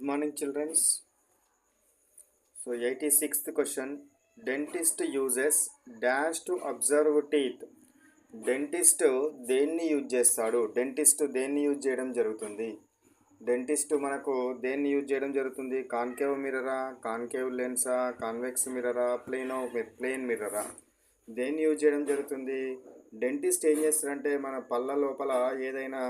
Morning, children. So, 86th question. Dentist uses dash to observe teeth. Dentist దేన్ని use చేస్తాడు? Dentist దేన్ని use చేయడం జరుగుతుంది? డెంటిస్ట్ మనకు దేన్ని యూజ్ చేయడం జరుగుతుంది? కాన్కేవ్ మిర్రరా, కాన్కేవ్ లెన్సా, కాన్వెక్స్ మిర్రరా, ప్లేన్ మిర్రరా? దేన్ని యూజ్ చేయడం జరుగుతుంది? డెంటిస్ట్ ఏం చేస్తారంటే మన పళ్ళ లోపల ఏదైనా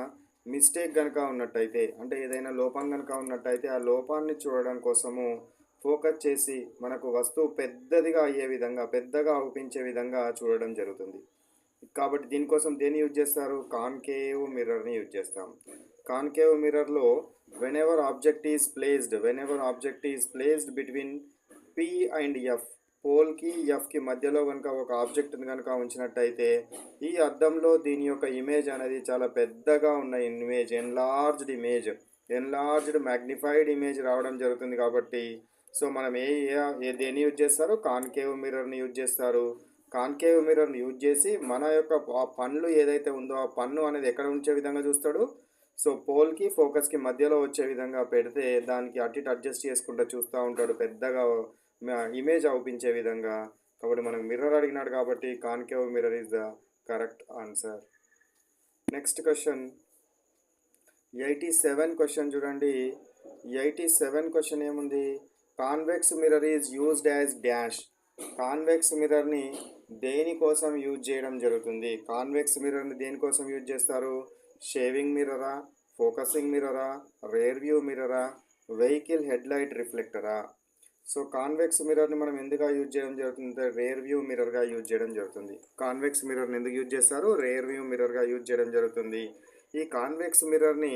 మిస్టేక్ కనుక ఉన్నట్టయితే, అంటే ఏదైనా లోపం కనుక ఉన్నట్టయితే ఆ లోపాన్ని చూడడం కోసము ఫోకస్ చేసి మనకు వస్తువు పెద్దదిగా అయ్యే విధంగా, పెద్దగా అవుపించే విధంగా చూడడం జరుగుతుంది. కాబట్టి దీనికోసం దేన్ని యూజ్ చేస్తారు? కాన్కేవ్ మిర్రర్ని యూజ్ చేస్తాం. కాన్కేవ్ మిర్రర్లో whenever object is placed between P and F, పోల్కి ఎఫ్కి మధ్యలో కనుక ఒక ఆబ్జెక్ట్ని కనుక ఉంచినట్టయితే ఈ అద్దంలో దీని యొక్క ఇమేజ్ అనేది చాలా పెద్దగా ఉన్న ఇమేజ్, ఎన్లార్జ్డ్ మ్యాగ్నిఫైడ్ ఇమేజ్ రావడం జరుగుతుంది. కాబట్టి సో మనం దేన్ని యూజ్ చేస్తారు? కాన్కేవ్ మిర్రర్ని యూజ్ చేస్తారు. కాన్కేవ్ మిర్రర్ని యూజ్ చేసి మన యొక్క ఆ పన్ను ఏదైతే ఉందో ఆ పన్ను అనేది ఎక్కడ ఉంచే విధంగా చూస్తాడు? సో పోల్కి ఫోకస్కి మధ్యలో వచ్చే విధంగా పెడితే దానికి అటు ఇటు అడ్జస్ట్ చేసుకుంటూ చూస్తూ ఉంటాడు, పెద్దగా ఇమేజ్ అవుపించే విధంగా. కాబట్టి మనకు మిర్రర్ అడిగినాడు కాబట్టి concave mirror is the correct answer. Next question 87 question చూడండి. 87 క్వశ్చన్ ఏముంది? Convex mirror is used as dash. Convex మిర్రర్ని దేనికోసం యూజ్ చేయడం జరుగుతుంది? కాన్వెక్స్ మిర్రర్ని దేనికోసం యూజ్ చేస్తారు? షేవింగ్ మిర్రరా, ఫోకసింగ్ మిర్రరా, రేర్ వ్యూ మిర్రరా, వెహికల్ హెడ్లైట్ రిఫ్లెక్టరా? సో కాన్వెక్స్ మిర్రర్ని మనం ఎందుకు యూజ్ చేయడం జరుగుతుంది? రేర్ వ్యూ మిర్రర్గా యూజ్ చేయడం జరుగుతుంది. కాన్వెక్స్ మిర్రర్ని ఎందుకు యూజ్ చేస్తారు? రేర్ వ్యూ మిర్రర్గా యూజ్ చేయడం జరుగుతుంది. ఈ కాన్వెక్స్ మిర్రర్ని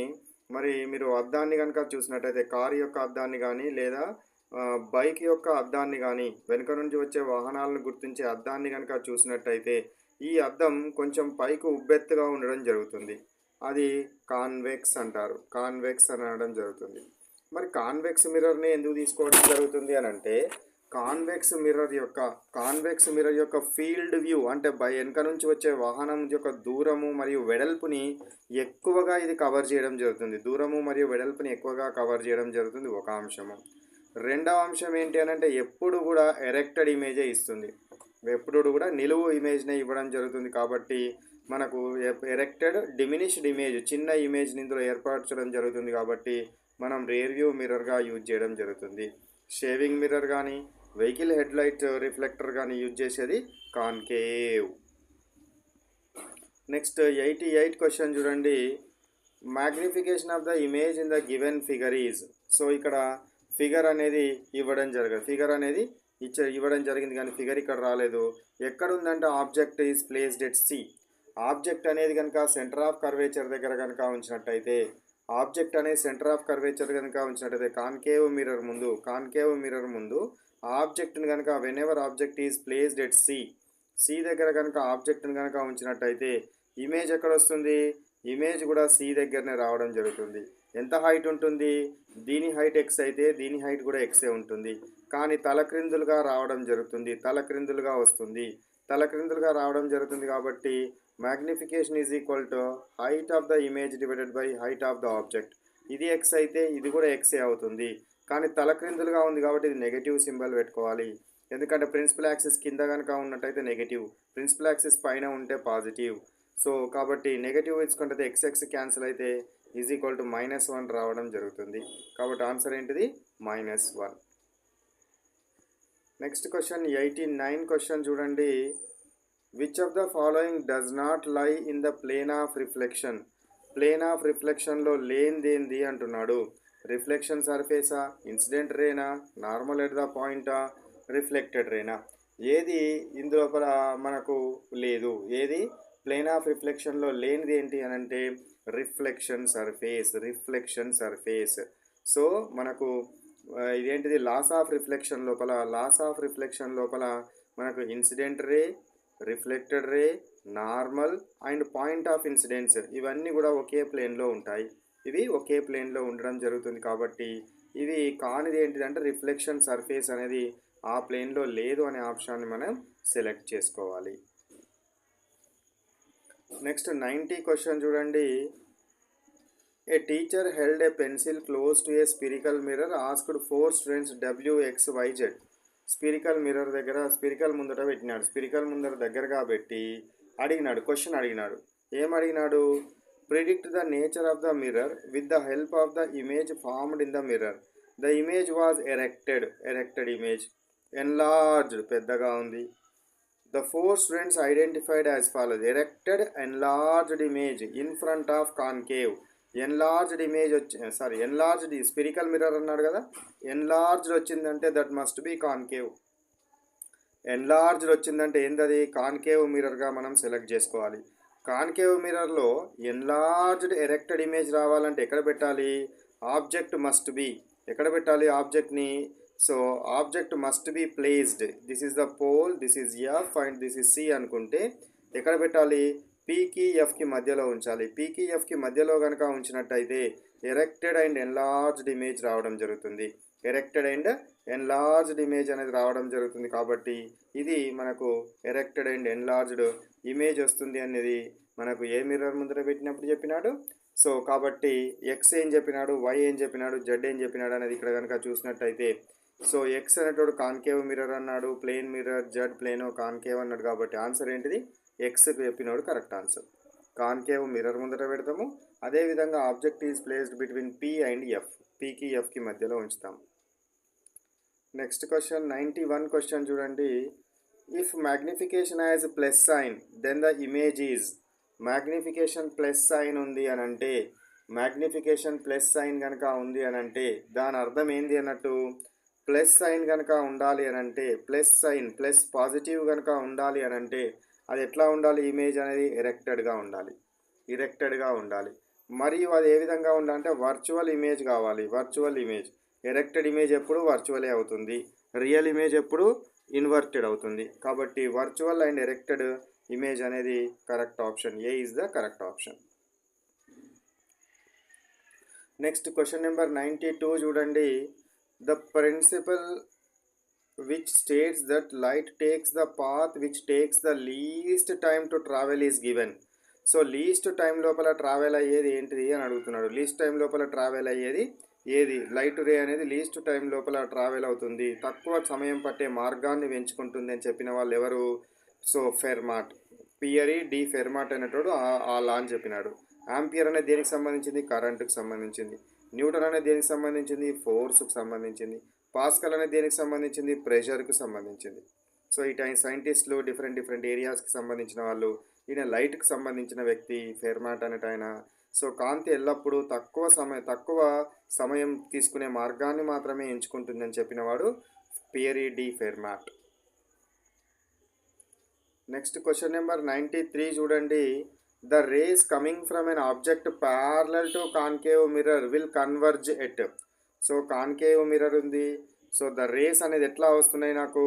మరి మీరు అద్దాన్ని కనుక చూసినట్టయితే, కారు యొక్క అద్దాన్ని కానీ లేదా బైక్ యొక్క అద్దాన్ని కానీ, వెనుక నుంచి వచ్చే వాహనాలను గుర్తించే అద్దాన్ని కనుక చూసినట్టయితే ఈ అద్దం కొంచెం పైకి ఉబ్బెత్తుగా ఉండడం జరుగుతుంది. అది కాన్వెక్స్ అంటారు, కాన్వెక్స్ అని అనడం జరుగుతుంది. మరి కాన్వెక్స్ మిర్రర్ని ఎందుకు తీసుకోవడం జరుగుతుంది అని అంటే, కాన్వెక్స్ మిర్రర్ యొక్క ఫీల్డ్ వ్యూ, అంటే వెనుక నుంచి వచ్చే వాహనం యొక్క దూరము మరియు వెడల్పుని ఎక్కువగా ఇది కవర్ చేయడం జరుగుతుంది. దూరము మరియు వెడల్పుని ఎక్కువగా కవర్ చేయడం జరుగుతుంది, ఒక అంశము. రెండవ అంశం ఏంటి అని అంటే, ఎప్పుడు కూడా ఎరెక్టెడ్ ఇమేజే ఇస్తుంది. ఎప్పుడు కూడా నిలువు ఇమేజ్నే ఇవ్వడం జరుగుతుంది. కాబట్టి మనకు ఎరెక్టెడ్ డిమినిష్డ్ ఇమేజ్, చిన్న ఇమేజ్ని ఇందులో ఏర్పరచడం జరుగుతుంది. కాబట్టి మనం రేర్ వ్యూ మిర్రర్గా యూజ్ చేయడం జరుగుతుంది. షేవింగ్ మిర్రర్ కానీ వెహికల్ హెడ్లైట్ రిఫ్లెక్టర్ కానీ యూజ్ చేసేది కాన్కేవ్. నెక్స్ట్ 88 క్వశ్చన్ చూడండి. Magnification of the image in the given figure is. So ఇక్కడ ఫిగర్ అనేది ఇవ్వడం జరిగింది కానీ ఫిగర్ ఇక్కడ రాలేదు. ఎక్కడ ఉందంటే object is placed at C. Object అనేది కనుక సెంటర్ ఆఫ్ కర్వేచర్ దగ్గర కనుక ఉంచినట్టయితే, కాన్కేవ్ మిర్రర్ ముందు ఆబ్జెక్ట్ని కనుక whenever object is placed at C దగ్గర కనుక ఆబ్జెక్ట్ని కనుక ఉంచినట్టయితే ఇమేజ్ ఎక్కడ వస్తుంది? ఇమేజ్ కూడా సి దగ్గరనే రావడం జరుగుతుంది. ఎంత హైట్ ఉంటుంది? దీని హైట్ ఎక్స్ అయితే దీని హైట్ కూడా ఎక్సే ఉంటుంది. కానీ తలక్రిందులుగా రావడం జరుగుతుంది, తలక్రిందులుగా రావడం జరుగుతుంది. కాబట్టి magnification is equal to height of the image divided by height of the object. ఇది ఎక్స్ అయితే ఇది కూడా ఎక్సే అవుతుంది. కానీ తలక్రిందులుగా ఉంది కాబట్టి ఇది నెగటివ్ సింబల్ పెట్టుకోవాలి. ఎందుకంటే ప్రిన్సిపల్ యాక్సిస్ కింద కనుక ఉన్నట్టయితే నెగటివ్, ప్రిన్సిపల్ యాక్సిస్ పైన ఉంటే పాజిటివ్. సో కాబట్టి నెగటివ్ ఇచ్చుకుంటే ఎక్స్ క్యాన్సిల్ అయితే ఈజ్ ఈక్వల్ టు -1 రావడం జరుగుతుంది. కాబట్టి ఆన్సర్ ఏంటిది? -1. నెక్స్ట్ క్వశ్చన్ 89 క్వశ్చన్ చూడండి. Which of the following does not lie in the plane of reflection? Plane of రిఫ్లెక్షన్లో లేనిదేంది అంటున్నాడు. రిఫ్లెక్షన్ సర్ఫేసా, ఇన్సిడెంట్ రేనా, నార్మల్ ఎట్ ద పాయింటా, రిఫ్లెక్టెడ్ రేనా? ఏది ఇందులోపల మనకు లేదు? ఏది ప్లేన్ ఆఫ్ రిఫ్లెక్షన్లో లేనిది ఏంటి అని అంటే రిఫ్లెక్షన్ సర్ఫేస్. సో మనకు ఇదేంటిది? లాస్ ఆఫ్ రిఫ్లెక్షన్ లోపల మనకు incident ray, reflected ray, normal and point of incidence ఇవన్నీ కూడా ఒకే ప్లేన్లో ఉంటాయి. ఇవి ఒకే ప్లేన్లో ఉండడం జరుగుతుంది. కాబట్టి ఇవి కానిది ఏంటిదంటే రిఫ్లెక్షన్ సర్ఫేస్ అనేది ఆ ప్లేన్లో లేదు అనే ఆప్షన్ని మనం సెలెక్ట్ చేసుకోవాలి. నెక్స్ట్ 90 క్వశ్చన్ చూడండి. A teacher held a pencil close to a spherical mirror, asked four students W, X, Y, Z. Spherical mirror దగ్గర స్పిరికల్ ముందట పెట్టినాడు. స్పిరికల్ ముందర దగ్గరగా పెట్టి అడిగినాడు, క్వశ్చన్ అడిగినాడు. ఏం అడిగినాడు? Predict the nature of the mirror with the help of the image formed in the mirror. The image was erected image, enlarged పెద్దగా ఉంది. The four students identified as follows: erected enlarged image in front of concave. Enlarged image enlarged spherical mirror అన్నాడు కదా, enlarged వచ్చిందంటే that must be concave. Enlarged వచ్చిందంటే ఏంటది? Concave మిర్రర్గా మనం select చేసుకోవాలి. Concave మిర్రర్లో ఎన్లార్జ్డ్ ఎరెక్టెడ్ ఇమేజ్ రావాలంటే ఎక్కడ పెట్టాలి? ఆబ్జెక్ట్ మస్ట్ బి ఎక్కడ పెట్టాలి ఆబ్జెక్ట్ని? So object must be placed. This is the pole, this is F and this is C అనుకుంటే ఎక్కడ పెట్టాలి? పీకి ఎఫ్కి మధ్యలో ఉంచాలి. పీకి ఎఫ్కి మధ్యలో కనుక ఉంచినట్టయితే ఎరెక్టెడ్ అండ్ ఎన్లార్జ్డ్ ఇమేజ్ రావడం జరుగుతుంది. ఎరెక్టెడ్ అండ్ ఎన్లార్జ్డ్ ఇమేజ్ అనేది రావడం జరుగుతుంది. కాబట్టి ఇది మనకు ఎరెక్టెడ్ అండ్ ఎన్లార్జ్డ్ ఇమేజ్ వస్తుంది అనేది మనకు ఏ మిర్రర్ ముందర పెట్టినప్పుడు చెప్పినాడు. సో కాబట్టి ఎక్స్ ఏం చెప్పినాడు, వై ఏం చెప్పినాడు, జెడ్ ఏం చెప్పినాడు అనేది ఇక్కడ కనుక చూసినట్టయితే, సో ఎక్స్ అనేటోడు కాన్కేవ్ మిర్రర్ అన్నాడు, plane mirror, Z plane concave అన్నాడు. కాబట్టి ఆన్సర్ ఏంటిది? ఎక్స్ చెప్పినోడు కరెక్ట్ ఆన్సర్. కాన్కేవ్ మిర్రర్ ముందర పెడతాము. అదేవిధంగా object is placed between P and F, పీకి ఎఫ్కి మధ్యలో ఉంచుతాం. నెక్స్ట్ క్వశ్చన్ 91 క్వశ్చన్ చూడండి. If magnification as plus sign then the image is. Magnification plus sign ఉంది అని అంటే, మ్యాగ్నిఫికేషన్ ప్లస్ సైన్ కనుక ఉంది అని అంటే దాని అర్థం ఏంది అన్నట్టు? ప్లస్ సైన్ కనుక ఉండాలి అని అంటే, ప్లస్ సైన్ ప్లస్ పాజిటివ్ కనుక ఉండాలి అని అంటే అది ఎట్లా ఉండాలి? ఇమేజ్ అనేది ఎరెక్టెడ్గా ఉండాలి, ఇరెక్టెడ్గా ఉండాలి. మరియు అది ఏ విధంగా ఉండాలంటే వర్చువల్ ఇమేజ్ కావాలి. వర్చువల్ ఇమేజ్, ఎరెక్టెడ్ ఇమేజ్ ఎప్పుడు వర్చువలే అవుతుంది, రియల్ ఇమేజ్ ఎప్పుడు ఇన్వర్టెడ్ అవుతుంది. కాబట్టి వర్చువల్ అండ్ ఎరెక్టెడ్ ఇమేజ్ అనేది correct option. A is the correct option. Next question number 92 చూడండి. The principle which states that light takes the path which takes the least time to travel is given. So least time లోపల travel అయ్యేది ఏంటిది అని అడుగుతున్నాడు. Least time లోపల travel అయ్యేది ఏది? Light ray అనేది లీస్ట్ టైం లోపల ట్రావెల్ అవుతుంది, తక్కువ సమయం పట్టే మార్గాన్ని ఎంచుకుంటుంది అని చెప్పిన వాళ్ళు ఎవరు? So Fermat, Pierre de Fermat అనేటోడు ఆ లా అని చెప్పినాడు. ఆంపియర్ అనేది దేనికి సంబంధించింది? కరెంటుకు సంబంధించింది. న్యూటన్ అనేది దేనికి సంబంధించింది? ఫోర్స్కి సంబంధించింది. పాస్కల్ అనేది దేనికి సంబంధించింది? ప్రెషర్కి సంబంధించింది. సో ఈ టైం సైంటిస్టులు డిఫరెంట్ ఏరియాస్కి సంబంధించిన వాళ్ళు. ఈయన లైట్కి సంబంధించిన వ్యక్తి ఫెర్మాట్ అనేట ఆయన. సో కాంతి ఎల్లప్పుడూ తక్కువ సమయం తీసుకునే మార్గాన్ని మాత్రమే ఎంచుకుంటుందని చెప్పినవాడు Pierre de Fermat. Next question number 93 చూడండి. The rays coming from an object parallel to concave mirror will converge at. So concave mirror ఉంది. సో ద రేస్ అనేది ఎట్లా వస్తున్నాయి నాకు?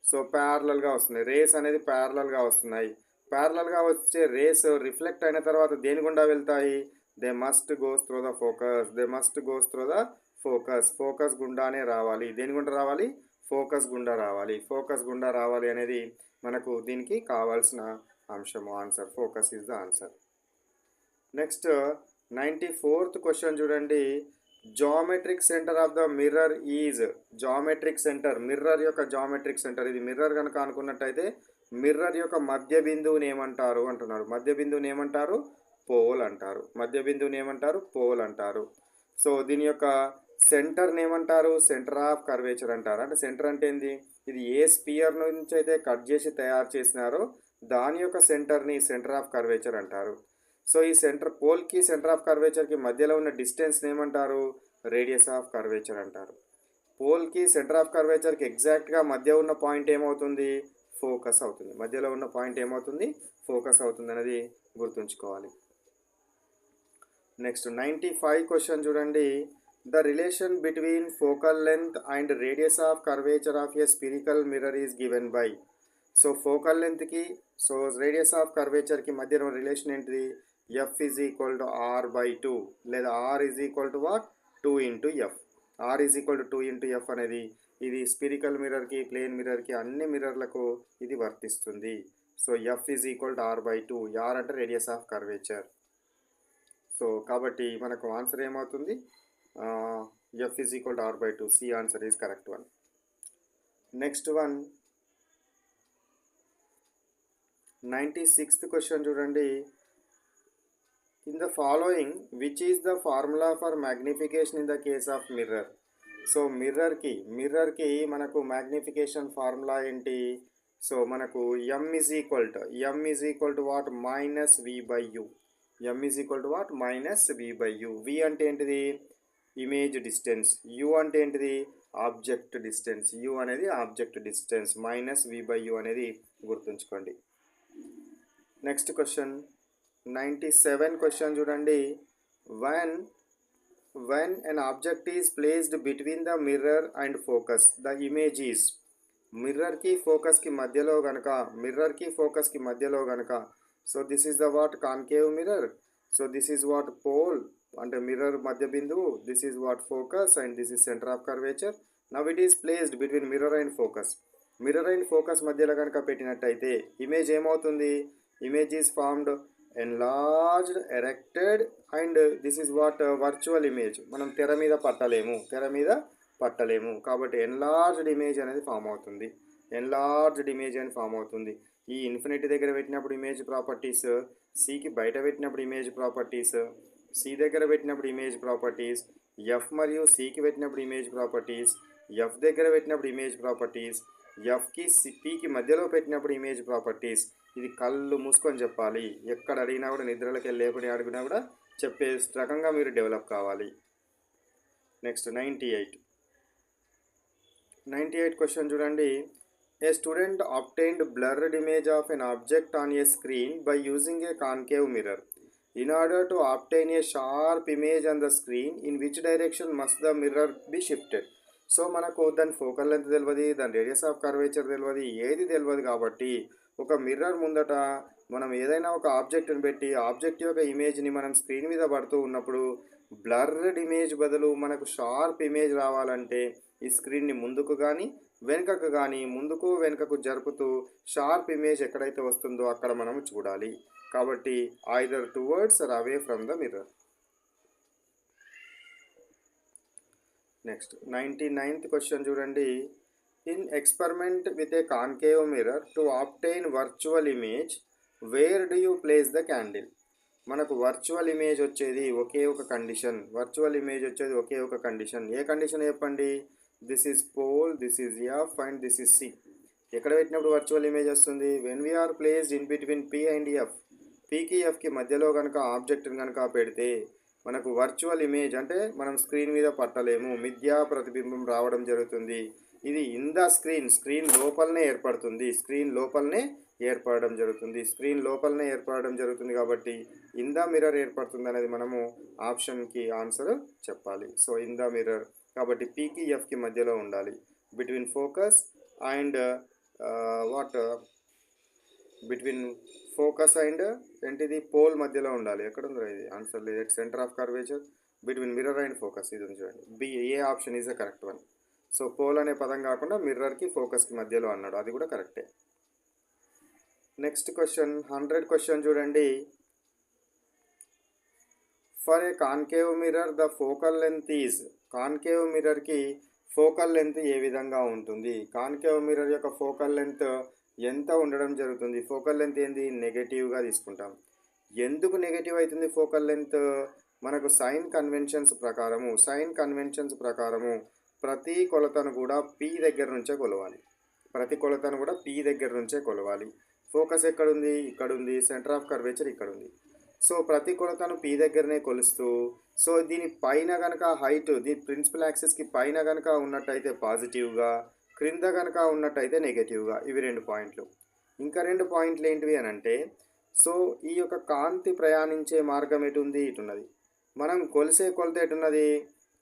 సో ప్యారలల్గా వస్తున్నాయి. రేస్ అనేది ప్యారలల్గా వస్తున్నాయి. ప్యారలల్గా వచ్చే రేస్ రిఫ్లెక్ట్ అయిన తర్వాత దేని గుండా వెళ్తాయి? They must goes through the focus, they must goes through the focus. Focus గుండానే రావాలి. దేని గుండా రావాలి? ఫోకస్ గుండా రావాలి. ఫోకస్ గుండా రావాలి అనేది మనకు దీనికి కావాల్సిన అంశము. Answer focus is the answer. Next 94th question చూడండి. Geometric centre of the mirror is. Geometric centre, mirror యొక్క జామెట్రిక్ సెంటర్, ఇది మిర్రర్ కనుక అనుకున్నట్టయితే మిర్రర్ యొక్క మధ్య బిందువుని ఏమంటారు అంటున్నాడు. మధ్య బిందువుని ఏమంటారు? పోల్ అంటారు. మధ్య బిందువుని ఏమంటారు? పోల్ అంటారు. సో దీని యొక్క సెంటర్ని ఏమంటారు? సెంటర్ ఆఫ్ కర్వేచర్ అంటారు. అంటే సెంటర్ అంటే ఏంది? ఇది ఏ స్పియర్ నుంచి అయితే కట్ చేసి తయారు చేసినారో దాని యొక్క సెంటర్ని సెంటర్ ఆఫ్ కర్వేచర్ అంటారు. సో ఈ సెంటర్ పోల్కి సెంటర్ ఆఫ్ కర్వేచర్కి మధ్యలో ఉన్న డిస్టెన్స్ని ఏమంటారు? రేడియస్ ఆఫ్ కర్వేచర్ అంటారు. పోల్కి సెంటర్ ఆఫ్ కర్వేచర్కి ఎగ్జాక్ట్గా మధ్య ఉన్న పాయింట్ ఏమవుతుంది? ఫోకస్ అవుతుంది. మధ్యలో ఉన్న పాయింట్ ఏమవుతుంది? ఫోకస్ అవుతుంది అనేది గుర్తుంచుకోవాలి. నెక్స్ట్ 95 క్వశ్చన్ చూడండి. The relation between focal length and radius of curvature of a spherical mirror is given by. So focal లెంత్కి సో రేడియస్ ఆఫ్ కర్వేచర్కి మధ్య రిలేషన్ ఏంటిది? F is equal to R by 2 లేదా R is equal to what? 2 into F. R is equal to 2 into F అనేది ఇది spherical మిర్రర్కి, plane మిర్రర్కి, అన్ని మిర్రర్లకు ఇది వర్తిస్తుంది. So F is equal to R by 2. R అంటే రేడియస్ ఆఫ్ కర్వేచర్. సో కాబట్టి మనకు ఆన్సర్ ఏమవుతుంది, F is equal to R by 2. C answer is correct one. Next one 96th question చూడండి. In the following which is the formula for magnification in the case of mirror. So మిర్రర్కి మనకు magnification formula ఏంటి? So మనకు m is equal to what, minus V by you. m is equal to what, minus V by U. V అంటే ఏంటిది? Image distance. U అంటే ఏంటిది? Object distance. U అనేది object distance. Minus V by U అనేది గుర్తుంచుకోండి. Next question 97 question చూడండి. when an object is placed between the mirror and focus, the image is. మిర్రర్కి ఫోకస్కి మధ్యలో గనక so this is the what, concave mirror. So this is what pole అంటే mirror మధ్య బిందువు. This is what focus and this is centre of curvature. Now it is placed between mirror and focus. Mirror and focus మధ్యలో కనుక పెట్టినట్టయితే image ఏమవుతుంది? Image is formed enlarged, erected and this is what virtual image. మనం తెర మీద పట్టలేము కాబట్టి enlarged image అనేది form అవుతుంది. ఈ ఇన్ఫినిటీ దగ్గర పెట్టినప్పుడు ఇమేజ్ ప్రాపర్టీస్, సికి బయట పెట్టినప్పుడు ఇమేజ్ ప్రాపర్టీస్, సి దగ్గర పెట్టినప్పుడు ఇమేజ్ ప్రాపర్టీస్, ఎఫ్ మరియు సికి పెట్టినప్పుడు ఇమేజ్ ప్రాపర్టీస్, ఎఫ్ దగ్గర పెట్టినప్పుడు ఇమేజ్ ప్రాపర్టీస్, ఎఫ్కి పికి మధ్యలో పెట్టినప్పుడు ఇమేజ్ ప్రాపర్టీస్. ఇది కళ్ళు మూసుకొని చెప్పాలి. ఎక్కడ అడిగినా కూడా, నిద్రలకి లేకుండా అడిగినా కూడా చెప్పే రకంగా మీరు డెవలప్ కావాలి. నెక్స్ట్ 98 క్వశ్చన్ చూడండి. A student obtained blurred image of an object on a screen by using a concave mirror. In order to obtain a sharp image on the screen in which direction must the mirror be shifted. So మనకు దాని focal length తెలియదు, దాని radius of curvature తెలియదు, ఏది తెలియదు. కాబట్టి ఒక mirror ముందట మనం ఏదైనా ఒక ఆబ్జెక్ట్ని పెట్టి ఆబ్జెక్ట్ యొక్క ఇమేజ్ని మనం స్క్రీన్ మీద పడుతూ ఉన్నప్పుడు బ్లర్డ్ ఇమేజ్ బదులు మనకు షార్ప్ ఇమేజ్ రావాలంటే ఈ స్క్రీన్ని ముందుకు కానీ వెనుకకు కానీ ముందుకు వెనుకకు జరుపుతూ షార్ప్ ఇమేజ్ ఎక్కడైతే వస్తుందో అక్కడ మనం చూడాలి. కాబట్టి either towards or away from the mirror. Next 99th question చూడండి. In experiment with a concave mirror to obtain virtual image, where do you place the candle. మనకు వర్చువల్ ఇమేజ్ వచ్చేది ఒకే ఒక కండిషన్. ఏ కండిషన్ చెప్పండి? This is pole, this is F and this is C. ఎక్కడ పెట్టినప్పుడు virtual image వస్తుంది? When we're placed in between P and F. పికి ఎఫ్కి మధ్యలో కనుక ఆబ్జెక్ట్ని కనుక పెడితే మనకు వర్చువల్ ఇమేజ్ అంటే మనం స్క్రీన్ మీద పట్టలేము, మిథ్యా ప్రతిబింబం రావడం జరుగుతుంది. ఇది ఇన్ ద స్క్రీన్ లోపలనే ఏర్పడడం జరుగుతుంది కాబట్టి ఇన్ ద మిర్రర్ ఏర్పడుతుంది అనేది మనము ఆప్షన్కి ఆన్సర్ చెప్పాలి. సో ఇన్ ద మిర్రర్ కాబట్టి పీకి ఎఫ్కి మధ్యలో ఉండాలి. Between focus and between focus and ఏంటిది పోల్ మధ్యలో ఉండాలి. ఎక్కడ ఉందో ఇది ఆన్సర్ లేదు. Centre of curvature between mirror and focus. ఇది ఉంది చూడండి. A option is the correct one. So pole అనే పదం కాకుండా మిర్రర్కి ఫోకస్కి మధ్యలో అన్నాడు, అది కూడా కరెక్టే. నెక్స్ట్ క్వశ్చన్ 100 క్వశ్చన్ చూడండి. For a concave mirror the focal length is. Concave మిర్రర్కి ఫోకల్ లెంత్ ఏ విధంగా ఉంటుంది? కాన్కేవ్ మిర్రర్ యొక్క ఫోకల్ లెంత్ ఎంత ఉండడం జరుగుతుంది? ఫోకల్ లెంత్ ఏంది? నెగటివ్గా తీసుకుంటాం. ఎందుకు నెగటివ్ అవుతుంది ఫోకల్ లెంత్? మనకు సైన్ కన్వెన్షన్స్ ప్రకారము ప్రతి కొలతను కూడా పీ దగ్గర నుంచే కొలవాలి. ఫోకస్ ఎక్కడుంది? ఇక్కడ ఉంది. సెంటర్ ఆఫ్ కర్వేచర్ ఇక్కడ ఉంది. సో ప్రతి కొలతను పీ దగ్గరనే కొలుస్తూ, సో దీని పైన కనుక హైట్, దీని ప్రిన్సిపల్ యాక్సిస్కి పైన కనుక ఉన్నట్టయితే పాజిటివ్గా, క్రింద కనుక ఉన్నట్టయితే నెగటివ్గా. ఇవి 2 పాయింట్లు. ఇంకా 2 పాయింట్లు ఏంటివి అని అంటే, సో ఈ యొక్క కాంతి ప్రయాణించే మార్గం ఎటుంది? ఇటున్నది. మనం కొలిసే కొలత ఎటున్నది?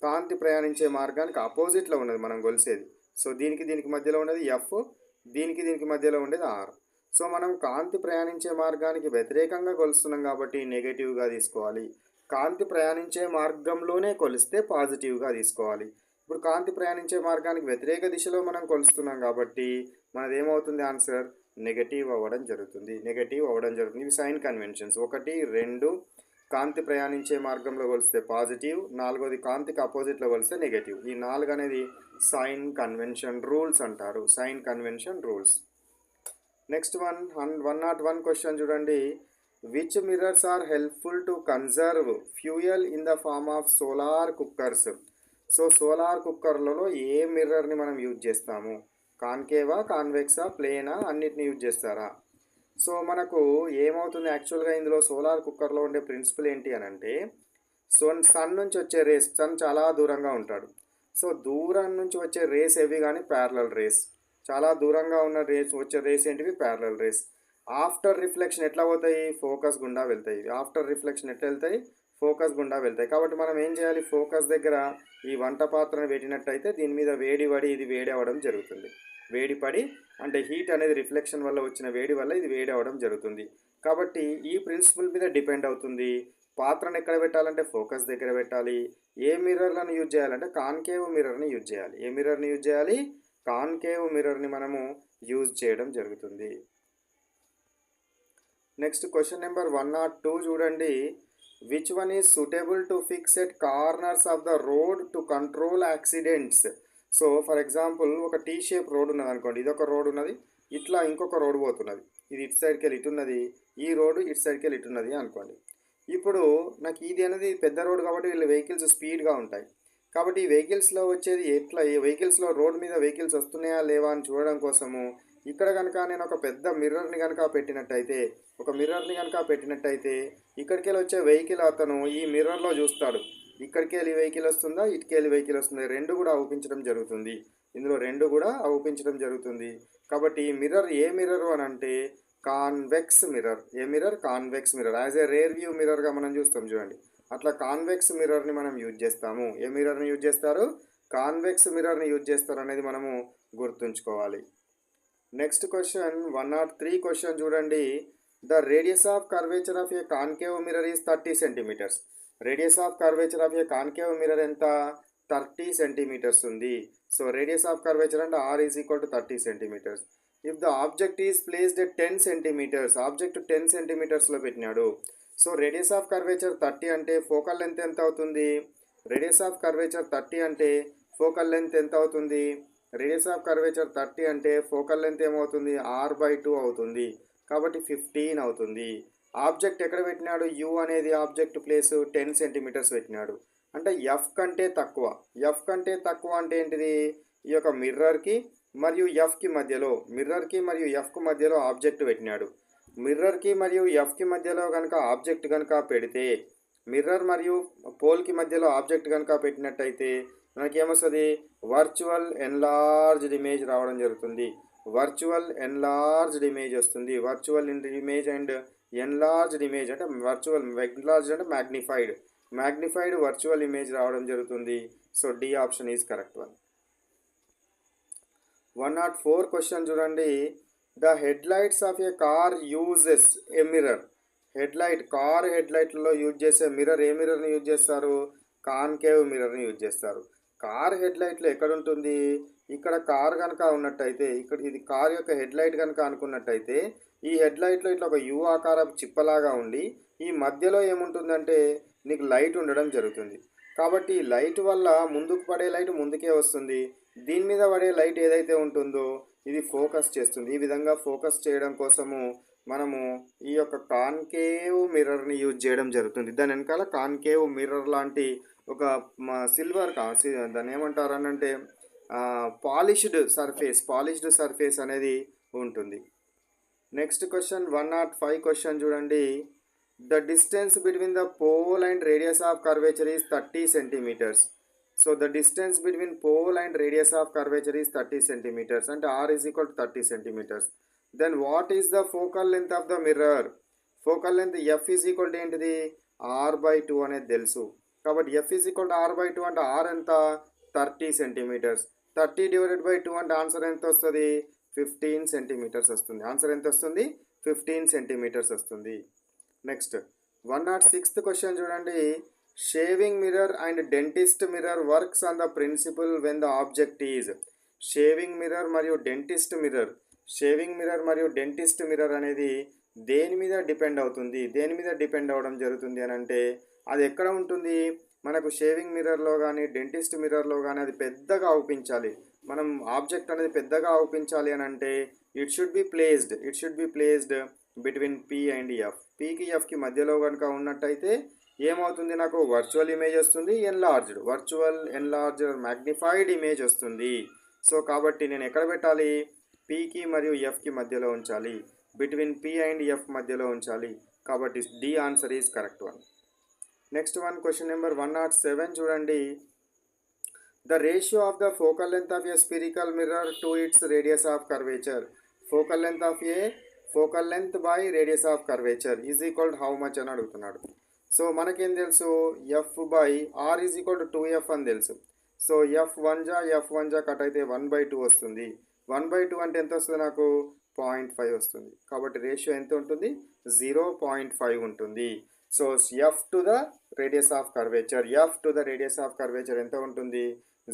కాంతి ప్రయాణించే మార్గానికి ఆపోజిట్లో ఉన్నది మనం కొలిసేది. సో దీనికి మధ్యలో ఉండేది ఎఫ్, దీనికి మధ్యలో ఉండేది ఆర్. సో మనం కాంతి ప్రయాణించే మార్గానికి వ్యతిరేకంగా కొలుస్తున్నాం కాబట్టి నెగటివ్గా తీసుకోవాలి. కాంతి ప్రయాణించే మార్గంలోనే కొలిస్తే పాజిటివ్గా తీసుకోవాలి. ఇప్పుడు కాంతి ప్రయాణించే మార్గానికి వ్యతిరేక దిశలో మనం కొలుస్తున్నాం కాబట్టి మనది ఏమవుతుంది? ఆన్సర్ నెగటివ్ అవ్వడం జరుగుతుంది. ఇవి సైన్ కన్వెన్షన్స్ 1, 2, కాంతి ప్రయాణించే మార్గంలో కొలిస్తే పాజిటివ్, నాలుగోది కాంతికి అపోజిట్లో కొలిస్తే నెగటివ్. ఈ 4 అనేది సైన్ కన్వెన్షన్ రూల్స్ అంటారు. Sign convention rules. Next 101 question చూడండి. Which mirrors are helpful to conserve fuel in the form of solar cookers? So solar కుక్కర్లలో ఏ మిర్రర్ని మనం యూజ్ చేస్తాము? కాన్కేవా, కాన్వెక్సా, ప్లేనా, అన్నిటిని యూజ్ చేస్తారా? సో మనకు ఏమవుతుంది యాక్చువల్గా ఇందులో సోలార్ కుక్కర్లో ఉండే ప్రిన్సిపల్ ఏంటి అని అంటే, సన్ నుంచి వచ్చే రేస్, సన్ చాలా దూరంగా ఉంటాడు. సో దూరం నుంచి వచ్చే రేస్ ఏవి కానీ ప్యారలల్ రేస్. చాలా దూరంగా ఉన్న రేస్ వచ్చే రేస్ ఏంటివి? Parallel race. ఆఫ్టర్ రిఫ్లెక్షన్ ఎట్లా పోతాయి? ఫోకస్ గుండా వెళ్తాయి. ఆఫ్టర్ రిఫ్లెక్షన్ ఎట్లా వెళ్తాయి? ఫోకస్ గుండా వెళ్తాయి. కాబట్టి మనం ఏం చేయాలి? ఫోకస్ దగ్గర ఈ వంట పాత్రను పెట్టినట్టయితే దీని మీద వేడి పడి ఇది వేడి అవ్వడం జరుగుతుంది. వేడి పడి అంటే హీట్ అనేది రిఫ్లెక్షన్ వల్ల వచ్చిన వేడి వల్ల ఇది వేడి అవ్వడం జరుగుతుంది. కాబట్టి ఈ ప్రిన్సిపల్ మీద డిపెండ్ అవుతుంది. పాత్రను ఎక్కడ పెట్టాలంటే ఫోకస్ దగ్గర పెట్టాలి. ఏ మిర్రర్లను యూజ్ చేయాలంటే కాన్కేవ్ మిర్రర్ని యూజ్ చేయాలి. ఏ మిర్రర్ని యూజ్ చేయాలి? కాన్కేవ్ మిర్రర్ని మనము యూజ్ చేయడం జరుగుతుంది. నెక్స్ట్ క్వశ్చన్ నెంబర్ 102 చూడండి. Which one is suitable to fix at corners of the road to control accidents? So for example ఒక టీ షేప్ రోడ్ ఉన్నది అనుకోండి. ఇది ఒక రోడ్ ఉన్నది, ఇట్లా ఇంకొక రోడ్ పోతున్నది. ఇది ఇటు సైడ్కి వెళ్ళి ఇటు ఉన్నది, ఈ రోడ్డు ఇటు సైడ్కి వెళ్ళి ఇటు ఉన్నది అనుకోండి. ఇప్పుడు నాకు ఇది అనేది పెద్ద రోడ్ కాబట్టి వీళ్ళ వెహికల్స్ స్పీడ్గా ఉంటాయి. కాబట్టి ఈ వెహికల్స్లో వచ్చేది ఎట్లా, ఈ వెహికల్స్లో రోడ్ మీద వెహికల్స్ వస్తున్నాయా లేవా అని చూడడం కోసము ఇక్కడ కనుక నేను ఒక పెద్ద మిర్రర్ని కనుక పెట్టినట్టయితే, ఇక్కడికి వెళ్ళి వచ్చే వెహికల్ అతను ఈ మిర్రర్లో చూస్తాడు. ఇక్కడికి వెళ్ళి వెహికల్ వస్తుందా, ఇటుకి వెళ్ళి వెహికల్ వస్తుందా, రెండు కూడా అవుపించడం జరుగుతుంది. ఇందులో రెండు కూడా అవుపించడం జరుగుతుంది. కాబట్టి ఈ మిర్రర్ ఏ మిర్రర్ అని అంటే కాన్వెక్స్ మిర్రర్. ఏ mirror? Convex mirror. As a rear view మిర్రర్గా మనం చూస్తాం చూడండి. అట్లా కాన్వెక్స్ మిర్రర్ని మనం యూజ్ చేస్తాము. ఏ మిర్రర్ని యూజ్ చేస్తారు? కాన్వెక్స్ మిర్రర్ని యూజ్ చేస్తారు అనేది మనము గుర్తుంచుకోవాలి. నెక్స్ట్ క్వశ్చన్ 103 క్వశ్చన్ చూడండి. The radius of curvature of a concave mirror is 30 centimetres. Radius of curvature of a concave mirror ఎంత? 30 సెంటీమీటర్స్ ఉంది. సో రేడియస్ ఆఫ్ కర్వేచర్ అంటే r is equal to 30 centimetres. If the object is placed at 10 centimetres, object 10 సెంటీమీటర్స్లో పెట్టినాడు. So radius of curvature 30 అంటే focal length ఎంత అవుతుంది? Radius of curvature 30 అంటే focal length ఎంత అవుతుంది? రేడియస్ ఆఫ్ కర్వేచర్ 30 అంటే ఫోకల్ లెంత్ ఏమవుతుంది? r/2 అవుతుంది. కాబట్టి 15 అవుతుంది. ఆబ్జెక్ట్ ఎక్కడ పెట్టినాడు? యూ అనేది ఆబ్జెక్ట్ ప్లేస్ 10 సెంటీమీటర్స్ పెట్టినాడు. అంటే ఎఫ్ కంటే తక్కువ. ఎఫ్ కంటే తక్కువ అంటే ఏంటిది? ఈ యొక్క మిర్రర్కి మరియు ఎఫ్కి మధ్యలో, మిర్రర్కి మరియు ఎఫ్కి మధ్యలో ఆబ్జెక్ట్ పెట్టినాడు. మిర్రర్కి మరియు ఎఫ్కి మధ్యలో కనుక ఆబ్జెక్ట్ కనుక పెడితే, మిర్రర్ మరియు పోల్కి మధ్యలో ఆబ్జెక్ట్ కనుక పెట్టినట్టయితే మనకేమొస్తుంది? వర్చువల్ ఎన్లార్జ్డ్ ఇమేజ్ రావడం జరుగుతుంది. వర్చువల్ ఎన్లార్జ్డ్ ఇమేజ్ వస్తుంది. Virtual image and enlarged image అంటే వర్చువల్ ఎన్లార్జ్డ్ అంటే మ్యాగ్నిఫైడ్ వర్చువల్ ఇమేజ్ రావడం జరుగుతుంది. So D option is correct one. 104 question చూడండి. The head lights of a car uses a mirror. Car head లైట్లలో use చేసే mirror ఏ మిర్రర్ని యూజ్ చేస్తారు? కాన్కేవ్ మిర్రర్ని యూజ్ చేస్తారు. కార్ హెడ్ లైట్లో ఎక్కడ ఉంటుంది? ఇక్కడ కార్ కనుక ఉన్నట్టయితే, ఇక్కడ ఇది కార్ యొక్క హెడ్ లైట్ కనుక అనుకున్నట్టయితే, ఈ హెడ్ లైట్లో ఇట్లా ఒక యూ ఆకారం చిప్పలాగా ఉండి ఈ మధ్యలో ఏముంటుందంటే నీకు లైట్ ఉండడం జరుగుతుంది. కాబట్టి ఈ లైట్ వల్ల ముందుకు పడే లైట్ ముందుకే వస్తుంది. దీని మీద పడే లైట్ ఏదైతే ఉంటుందో ఇది ఫోకస్ చేస్తుంది. ఈ విధంగా ఫోకస్ చేయడం కోసము మనము ఈ యొక్క కాన్కేవ్ మిర్రర్ని యూజ్ చేయడం జరుగుతుంది. దాని వెనకాల కాన్కేవ్ మిర్రర్ లాంటి ఒక సిల్వర్ దాన్ని ఏమంటారు అని అంటే పాలిష్డ్ సర్ఫేస్ అనేది ఉంటుంది. నెక్స్ట్ క్వశ్చన్ 105 క్వశ్చన్ చూడండి. The distance between the pole and radius of curvature is 30 centimetres. So the distance between pole and radius of curvature is 30 centimetres అంటే r is equal to 30 centimetres. Then what is the focal length of the mirror? Focal length F is equal to ఏంటిది? r/2 అనేది తెలుసు. కాబట్టి F is equal to r/2 అంటే r ఎంత? 30 centimetres. 30 divided by 2 అంటే answer ఎంత వస్తుంది? 15 centimeters వస్తుంది. ఆన్సర్ ఎంత వస్తుంది? 15 సెంటీమీటర్స్ వస్తుంది. నెక్స్ట్ 106th క్వశ్చన్ చూడండి. Shaving mirror and dentist mirror works on the principle when the object is. Shaving mirror మరియు డెంటిస్ట్ మిర్రర్ అనేది దేని మీద డిపెండ్ అవుతుంది, దేని మీద డిపెండ్ అవ్వడం జరుగుతుంది అని అంటే అది ఎక్కడ ఉంటుంది, మనకు షేవింగ్ మిర్రర్లో కానీ డెంటిస్ట్ మిర్రర్లో కానీ అది పెద్దగా అవుపించాలి. మనం ఆబ్జెక్ట్ అనేది పెద్దగా అవుపించాలి అని అంటే it should be placed between P and F. పీకి ఎఫ్కి మధ్యలో కనుక ఉన్నట్టయితే ఏమవుతుంది, నాకు వర్చువల్ ఇమేజ్ వస్తుంది, ఎన్లార్జ్డ్ మ్యాగ్నిఫైడ్ ఇమేజ్ వస్తుంది. సో కాబట్టి నేను ఎక్కడ పెట్టాలి, పీకి మరియు ఎఫ్కి మధ్యలో ఉంచాలి, బిట్వీన్ పీ అండ్ ఎఫ్ మధ్యలో ఉంచాలి. కాబట్టి D answer is correct one. Next one question number 107 చూడండి. The ratio of the focal length of a spherical mirror to its radius of curvature. Focal length of a focal length by radius of curvature is equal to how much అని అడుగుతున్నాడు. So మనకేం తెలుసు, F by R is equal to 2f అని తెలుసు. So F one జా cut అయితే 1/2 వస్తుంది. 1/2 అంటే ఎంత వస్తుంది, నాకు 0.5 వస్తుంది. కాబట్టి రేషియో ఎంత ఉంటుంది, 0.5 ఉంటుంది. So F to the radius of curvature ఎంత ఉంటుంది,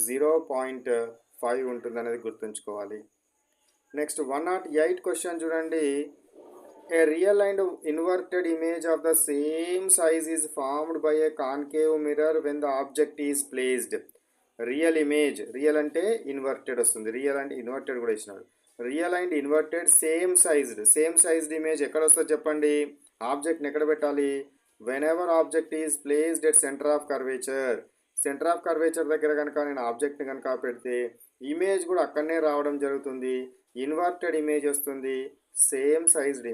0.5 ఉంటుంది అనేది గుర్తుంచుకోవాలి. నెక్స్ట్ 108 క్వశ్చన్ చూడండి. A real and inverted image of the same size is formed by a concave mirror when the object is placed. Real అంటే ఇన్వర్టెడ్ వస్తుంది, real అంటే inverted కూడా ఇచ్చినాడు. Real and inverted same sized image ఎక్కడ వస్తుంది చెప్పండి, ఆబ్జెక్ట్ని ఎక్కడ పెట్టాలి, whenever object is placed at centre of curvature దగ్గర కనుక నేను ఆబ్జెక్ట్ని కనుక పెడితే ఇమేజ్ కూడా అక్కడనే రావడం జరుగుతుంది, ఇన్వర్టెడ్ ఇమేజ్ వస్తుంది, సేమ్ సైజ్డ్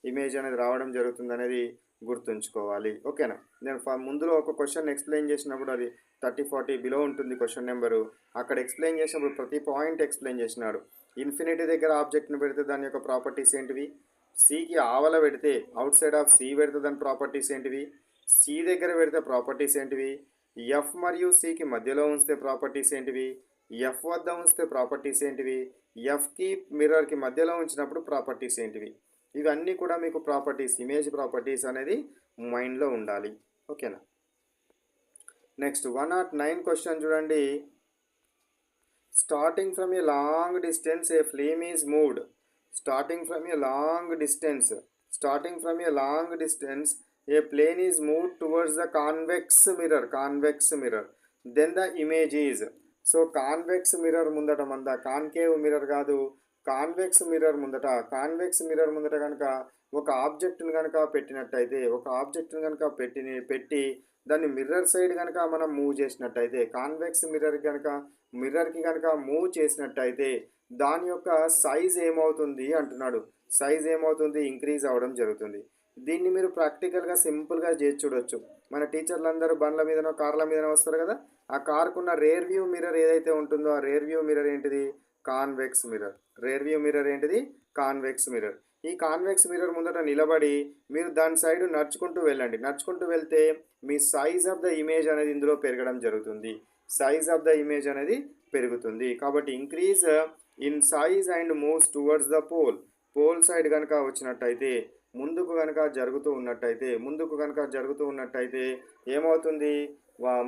ఇమేజ్ అనేది రావడం జరుగుతుంది అనేది గుర్తుంచుకోవాలి. ఓకేనా. నేను ముందులో ఒక క్వశ్చన్ ఎక్స్ప్లెయిన్ చేసినప్పుడు అది 30-40 బిలో ఉంటుంది క్వశ్చన్ నెంబరు. అక్కడ ఎక్స్ప్లెయిన్ చేసినప్పుడు ప్రతి పాయింట్ ఎక్స్ప్లెయిన్ చేసినాడు. ఇన్ఫినిటీ దగ్గర ఆబ్జెక్ట్ని పెడితే దాని యొక్క ప్రాపర్టీస్ ఏంటివి, సికి ఆవల పెడితే అవుట్ సైడ్ ఆఫ్ సి పెడితే దాని ప్రాపర్టీస్ ఏంటివి, సి దగ్గర పెడితే ప్రాపర్టీస్ ఏంటివి, ఎఫ్ మరియు సికి మధ్యలో ఉంచితే ప్రాపర్టీస్ ఏంటివి, ఎఫ్ వద్ద ఉంచితే ప్రాపర్టీస్ ఏంటివి, ఎఫ్కి మిర్రర్కి మధ్యలో ఉంచినప్పుడు ప్రాపర్టీస్ ఏంటివి. ఇవన్నీ కూడా మీకు ప్రాపర్టీస్, ఇమేజ్ ప్రాపర్టీస్ అనేది మైండ్లో ఉండాలి. ఓకేనా. నెక్స్ట్ 109 క్వశ్చన్ చూడండి. Starting from a long distance a flame is moved. Starting from a long distance a plane is moved towards the convex mirror then the image is. So convex mirror ముందట concave mirror కాదు, convex mirror ముందట కనుక ఒక ఆబ్జెక్ట్ని కనుక పెట్టినట్టయితే, పెట్టి దాన్ని mirror side కనుక మనం మూవ్ చేసినట్టయితే, కాన్వెక్స్ మిర్రర్కి కనుక మూవ్ చేసినట్టయితే దాని యొక్క సైజ్ ఏమవుతుంది అంటున్నాడు. ఇంక్రీజ్ అవ్వడం జరుగుతుంది. దీన్ని మీరు ప్రాక్టికల్గా సింపుల్గా చేసి చూడొచ్చు. మన టీచర్లు అందరూ బండ్ల మీదనో కార్ల మీదనో వస్తారు కదా, ఆ కార్కున్న రేర్ వ్యూ మిర్రర్ ఏదైతే ఉంటుందో ఆ రేర్ వ్యూ మిర్రర్ ఏంటిది, కాన్వెక్స్ మిర్రర్. ఈ కాన్వెక్స్ మిర్రర్ ముందట నిలబడి మీరు దాని సైడ్ నడుచుకుంటూ వెళ్తే మీ సైజ్ ఆఫ్ ద ఇమేజ్ అనేది ఇందులో పెరగడం జరుగుతుంది. కాబట్టి increase in size and moves towards the pole side కనుక వచ్చినట్టయితే, ముందుకు కనుక జరుగుతూ ఉన్నట్టయితే ఏమవుతుంది,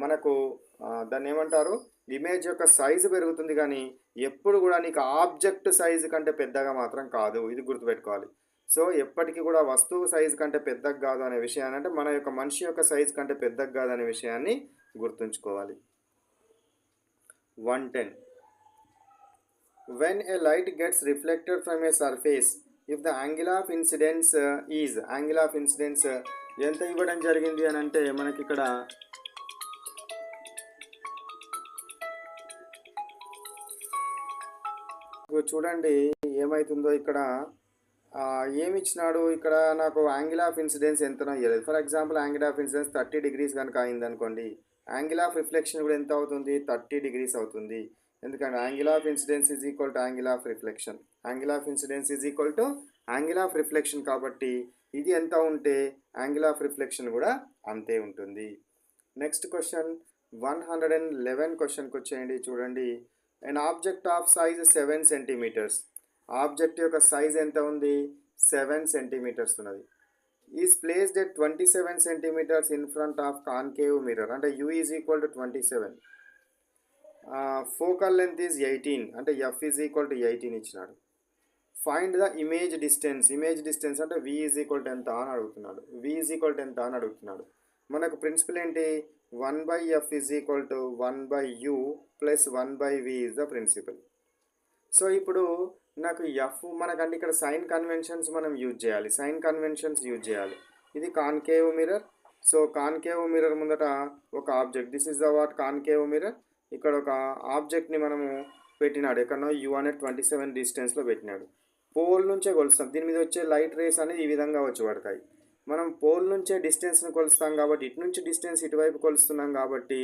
మనకు దాన్ని ఏమంటారు, ఇమేజ్ యొక్క సైజు పెరుగుతుంది. కానీ ఎప్పుడు కూడా నీకు ఆబ్జెక్ట్ సైజు కంటే పెద్దగా మాత్రం కాదు, ఇది గుర్తుపెట్టుకోవాలి. సో ఎప్పటికీ కూడా వస్తువు సైజు కంటే పెద్దగా కాదు అనే విషయాన్ని, అంటే మన యొక్క మనిషి యొక్క సైజు కంటే పెద్దగా కాదు అనే విషయాన్ని గుర్తుంచుకోవాలి. 110. When a light gets reflected from a surface, if the angle of incidence ఎంత ఇవ్వడం జరిగింది అని అంటే మనకి ఇక్కడ చూడండి ఏమవుతుందో. ఇక్కడ ఏమి ఇచ్చినాడు, ఇక్కడ నాకు యాంగిల్ ఆఫ్ ఇన్సిడెన్స్ ఎంతనో ఇవ్వలేదు. For example angle of incidence 30 degrees కనుక అయింది అనుకోండి, యాంగిల్ ఆఫ్ రిఫ్లెక్షన్ కూడా ఎంత అవుతుంది, 30 degrees అవుతుంది. ఎందుకంటే angle of incidence is equal to angle of reflection. కాబట్టి ఇది ఎంత ఉంటే యాంగిల్ ఆఫ్ రిఫ్లెక్షన్ కూడా అంతే ఉంటుంది. నెక్స్ట్ క్వశ్చన్ 111 క్వశ్చన్కి వచ్చేయండి. చూడండి. an object of size 7 centimeters. Object యొక్క సైజ్ ఎంత ఉంది, 7 centimeters ఉన్నది. Is placed at 27 centimeters in front of concave mirror. అంటే u is equal to 27. Focal length is 18, అంటే f ఈజ్ ఈక్వల్ టు 18 ఇచ్చినాడు. ఫైండ్ ద ఇమేజ్ డిస్టెన్స్ అంటే v is equal to ఎంత అని అడుగుతున్నాడు. v ఈజ్ ఈక్వల్ టు ఎంత అని అడుగుతున్నాడు. మనకు ప్రిన్సిపల్ ఏంటి, 1/f is equal to 1/u plus 1/v is the principle. So ఇప్పుడు నాకు ఎఫ్ మనకంటే ఇక్కడ సైన్ కన్వెన్షన్స్ మనం యూజ్ చేయాలి. ఇది concave mirror. So concave mirror ముందట ఒక object, this is the what concave mirror. ఇక్కడ ఒక ఆబ్జెక్ట్ని మనము పెట్టినాడు, ఎక్కడో యు అనేది 27 డిస్టెన్స్లో పెట్టినాడు. పోల్ నుంచే కొలుస్తాం, దీని మీద వచ్చే లైట్ రేస్ అనేది ఈ విధంగా వచ్చి పడతాయి. మనం పోల్ నుంచే డిస్టెన్స్ని కొలుస్తాం కాబట్టి, ఇటు నుంచి డిస్టెన్స్ ఇటువైపు కొలుస్తున్నాం కాబట్టి